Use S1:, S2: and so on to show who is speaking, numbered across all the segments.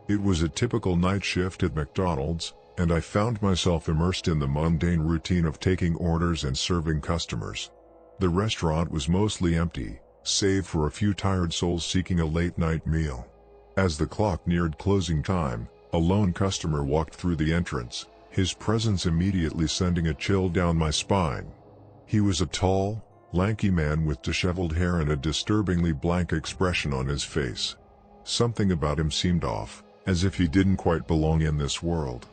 S1: It was a typical night shift at McDonald's, and I found myself immersed in the mundane routine of taking orders and serving customers. The restaurant was mostly empty, save for a few tired souls seeking a late-night meal. As the clock neared closing time, a lone customer walked through the entrance, his presence immediately sending a chill down my spine. He was a tall, lanky man with disheveled hair and a disturbingly blank expression on his face. Something about him seemed off, as if he didn't quite belong in this world.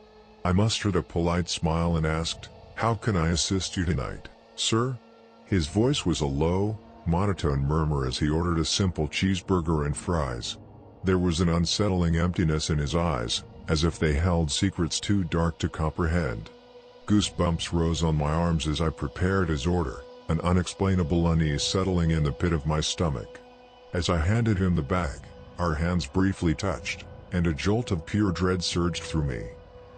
S1: I mustered a polite smile and asked, "How can I assist you tonight, sir?" His voice was a low, monotone murmur as he ordered a simple cheeseburger and fries. There was an unsettling emptiness in his eyes, as if they held secrets too dark to comprehend. Goosebumps rose on my arms as I prepared his order, an unexplainable unease settling in the pit of my stomach. As I handed him the bag, our hands briefly touched, and a jolt of pure dread surged through me.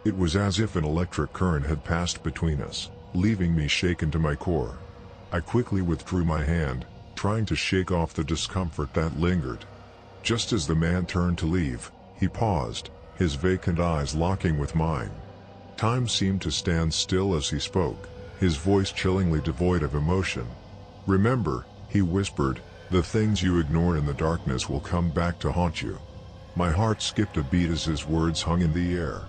S1: It was as if an electric current had passed between us, leaving me shaken to my core. I quickly withdrew my hand, trying to shake off the discomfort that lingered. Just as the man turned to leave, he paused, his vacant eyes locking with mine. Time seemed to stand still as he spoke, his voice chillingly devoid of emotion. "Remember," he whispered, "the things you ignore in the darkness will come back to haunt you." My heart skipped a beat as his words hung in the air.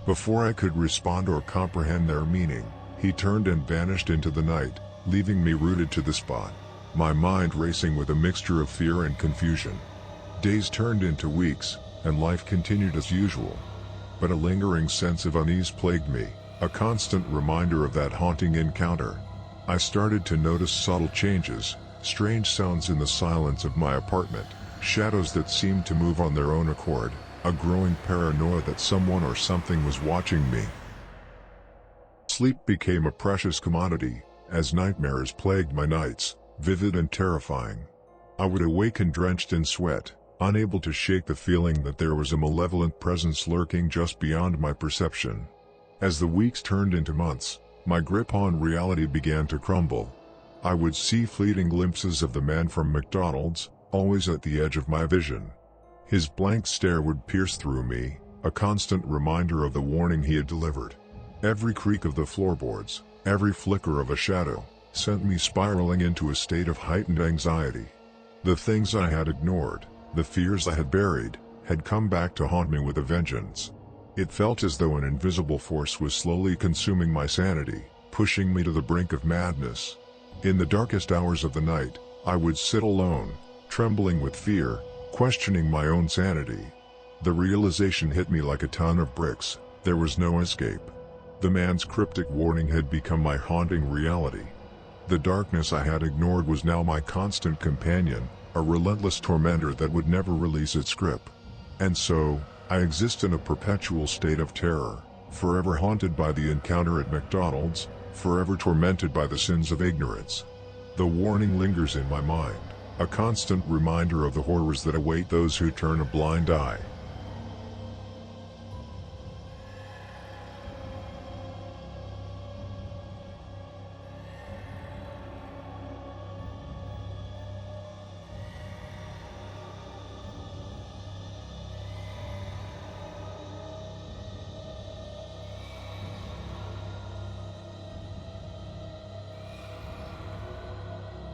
S1: Before I could respond or comprehend their meaning, he turned and vanished into the night, leaving me rooted to the spot, my mind racing with a mixture of fear and confusion. Days turned into weeks, and life continued as usual. But a lingering sense of unease plagued me, a constant reminder of that haunting encounter. I started to notice subtle changes, strange sounds in the silence of my apartment, shadows that seemed to move on their own accord, a growing paranoia that someone or something was watching me. Sleep became a precious commodity, as nightmares plagued my nights, vivid and terrifying. I would awaken drenched in sweat, unable to shake the feeling that there was a malevolent presence lurking just beyond my perception. As the weeks turned into months, my grip on reality began to crumble. I would see fleeting glimpses of the man from McDonald's, always at the edge of my vision. His blank stare would pierce through me, a constant reminder of the warning he had delivered. Every creak of the floorboards, every flicker of a shadow, sent me spiraling into a state of heightened anxiety. The things I had ignored, the fears I had buried, had come back to haunt me with a vengeance. It felt as though an invisible force was slowly consuming my sanity, pushing me to the brink of madness. In the darkest hours of the night, I would sit alone, trembling with fear, questioning my own sanity. The realization hit me like a ton of bricks: there was no escape. The man's cryptic warning had become my haunting reality. The darkness I had ignored was now my constant companion, a relentless tormentor that would never release its grip. And so, I exist in a perpetual state of terror, forever haunted by the encounter at McDonald's, forever tormented by the sins of ignorance. The warning lingers in my mind, a constant reminder of the horrors that await those who turn a blind eye.